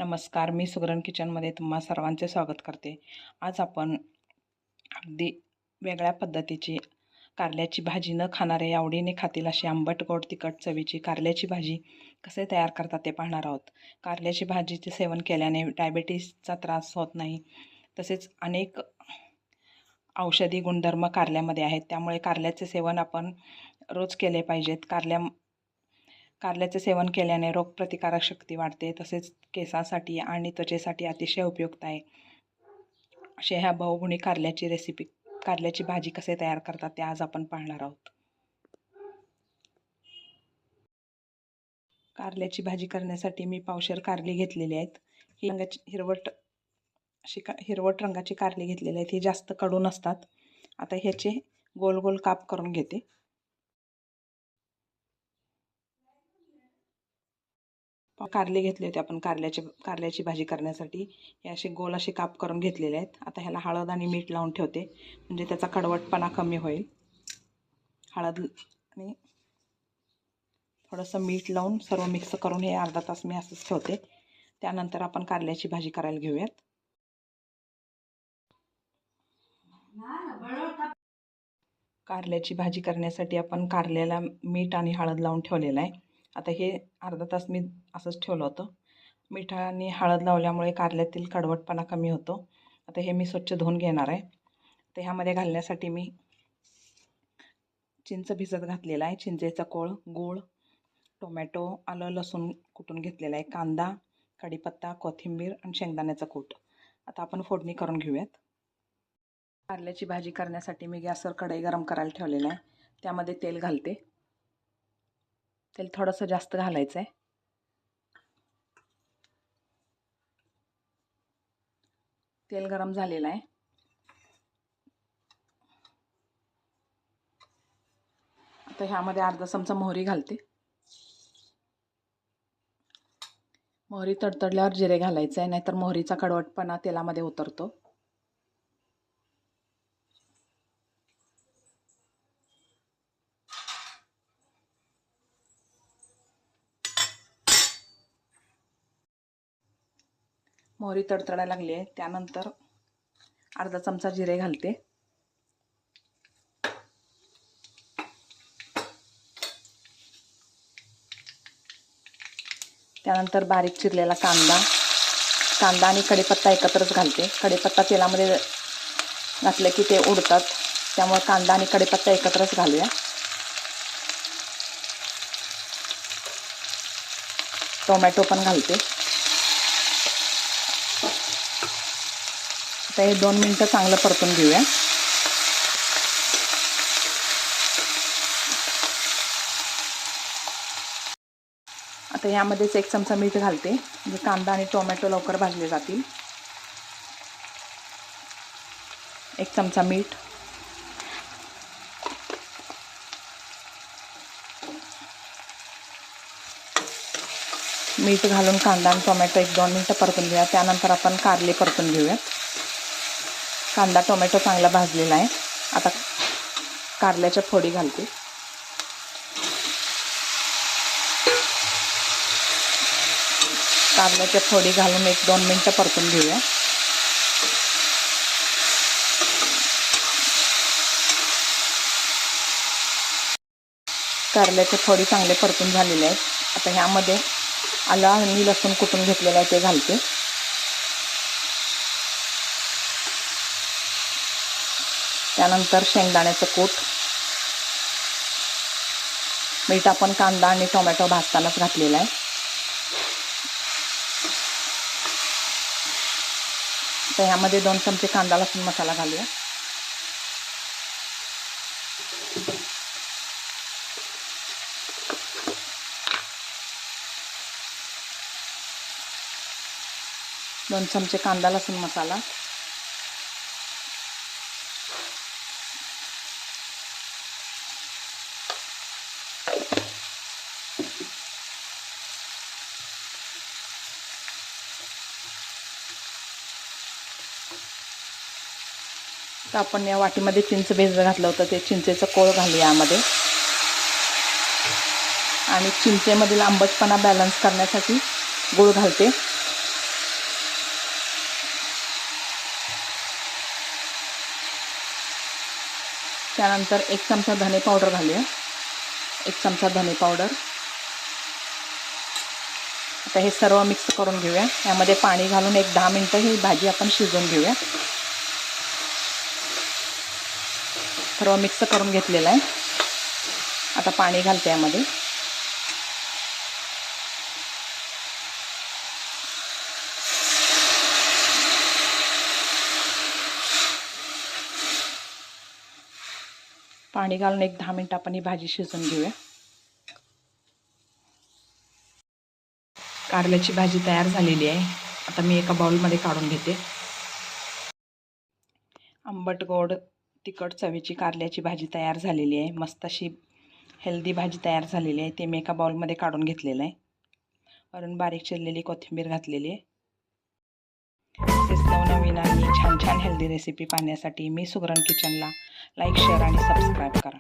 नमस्कार, मी सुगरण किचनमध्ये तुम्हा सर्वांचे स्वागत करते. आज आपण अगदी वेगळ्या पद्धतीची कारल्याची भाजी न खाणारे आवडीने खातील अशी आंबट गोड तिखट चवीची कारल्याची भाजी कसे तयार करतात ते पाहणार आहोत. कारल्याची भाजीचे सेवन केल्याने डायबिटीसचा त्रास होत नाही. तसेच अनेक औषधी गुणधर्म कारल्यामध्ये आहेत. त्यामुळे कारल्याचे सेवन आपण रोज केले पाहिजेत. कारल्याचे सेवन केल्याने रोगप्रतिकारक शक्ती वाढते. तसेच केसासाठी आणि त्वचेसाठी अतिशय उपयुक्त आहे. अशा ह्या बहुगुणी कारल्याची भाजी कसे तयार करतात ते आज आपण पाहणार आहोत. कारल्याची भाजी करण्यासाठी मी पावशेर कारली घेतलेली आहेत. ही हिरवट रंगाची कारली घेतलेली आहेत. ही जास्त कडू नसतात. आता ह्याचे गोल गोल काप करून घेते. कारले घेतले होते आपण कारल्याची भाजी करण्यासाठी. हे असे गोल असे काप करून घेतलेले आहेत. आता ह्याला हळद आणि मीठ लावून ठेवते, म्हणजे त्याचा कडवटपणा कमी होईल. हळद आणि थोडंसं मीठ लावून सर्व मिक्स करून हे अर्धा तास मी असंच ठेवते. त्यानंतर आपण कारल्याची भाजी करायला घेऊयात. कारल्याची भाजी करण्यासाठी आपण कारल्याला मीठ आणि हळद लावून ठेवलेलं आहे. आता हे अर्धा तास मी असंच ठेवलं होतं. मीठ आणि हळद लावल्यामुळे कारल्यातील कडवटपणा कमी होतो. आता हे मी स्वच्छ धुवून घेणार आहे. तर ह्यामध्ये घालण्यासाठी मी चिंच भिजत घातलेला आहे. चिंचेचा कोळ, गूळ, टोमॅटो, आलं लसूण कुटून घेतलेला आहे, कांदा, कढीपत्ता, कोथिंबीर आणि शेंगदाण्याचा कूट. आता आपण फोडणी करून घेऊयात. कारल्याची भाजी करण्यासाठी मी गॅसवर कढई गरम करायला ठेवलेलं आहे. त्यामध्ये तेल घालते. तेल थोडंसं जास्त घालायचं आहे. तेल गरम झालेलं आहे. आता ह्यामध्ये अर्धा चमचा मोहरी घालते. मोहरी तडतडल्यावर जिरे घालायचं आहे, नाहीतर मोहरीचा कडवटपणा तेलामध्ये उतरतो. मोहरी तडतडायला लागली आहे. त्यानंतर अर्धा चमचा जिरे घालते. त्यानंतर बारीक चिरलेला कांदा आणि कढीपत्ता एकत्रच घालते. कढीपत्ता तेलामध्ये घातलं की ते उडतात, त्यामुळे कांदा आणि कढीपत्ता एकत्रच घालूया. टोमॅटो पण घालते. आता हे 2 मिनटं चांगलं परतून घेऊया. आता यामध्येच 1 चमचा मीठ घालते, म्हणजे कांदा आणि टोमॅटो लवकर भाजले जातील. 1 चमचा मीठ, घालून कांदा आणि टोमॅटो 1-2 मिनटं परतून घेऊया. त्यानंतर आपण कारले परतून घेऊयात. कांदा टोमॅटो चांगला भाजलेला आहे. आता कारल्याच्या फोडी घालते. कारल्याच्या फोडी घालून 1-2 मिनटं परतून घेऊया. कारल्याच्या फोडी चांगले परतून झालेले आहेत. आता ह्यामध्ये आलं आणि लसूण कुटून घेतलेलं आहे ते घालते. त्यानंतर शेंगदाण्याचं कूट, मीठ आपण कांदा आणि टोमॅटो भाजतानाच घातलेला आहे. तर ह्यामध्ये 2 चमचे कांदा लसूण मसाला घालूया. दोन चमचे कांदा लसूण मसाला, तर आपण या वाटीमध्ये चिंच भिजत घातलं होतं, ते चिंचेचं कोळ घालूया यामध्ये. आणि चिंचेमधील आंबटपणा बॅलन्स करण्यासाठी गूळ घालते. त्यानंतर 1 चमचा धने पावडर घालूया. 1 चमचा धने पावडर. आता हे सर्व मिक्स करून घेऊया. यामध्ये पाणी घालून 10 मिनटं ही भाजी आपण शिजवून घेऊया. सर्व मिक्स करून घेतलेलं आहे. आता पाणी घालते यामध्ये. पाणी घालून 10 मिनटं आपण ही भाजी शिजवून घेऊया. कारल्याची भाजी तयार झालेली आहे. आता मी एका बाउलमध्ये काढून घेते. आंबट गोड तिखट चवीची कारल्याची भाजी तयार झालेली आहे. मस्त अशी हेल्दी भाजी तयार झालेली आहे. ते मी एका बाउलमध्ये काढून घेतलेलं आहे. वरून बारीक चिरलेली कोथिंबीर घातलेली आहे. असेच नवनवीन आणि छान छान हेल्दी रेसिपी पाहण्यासाठी मी सुगरण किचनला लाईक, शेअर आणि सबस्क्राईब करा.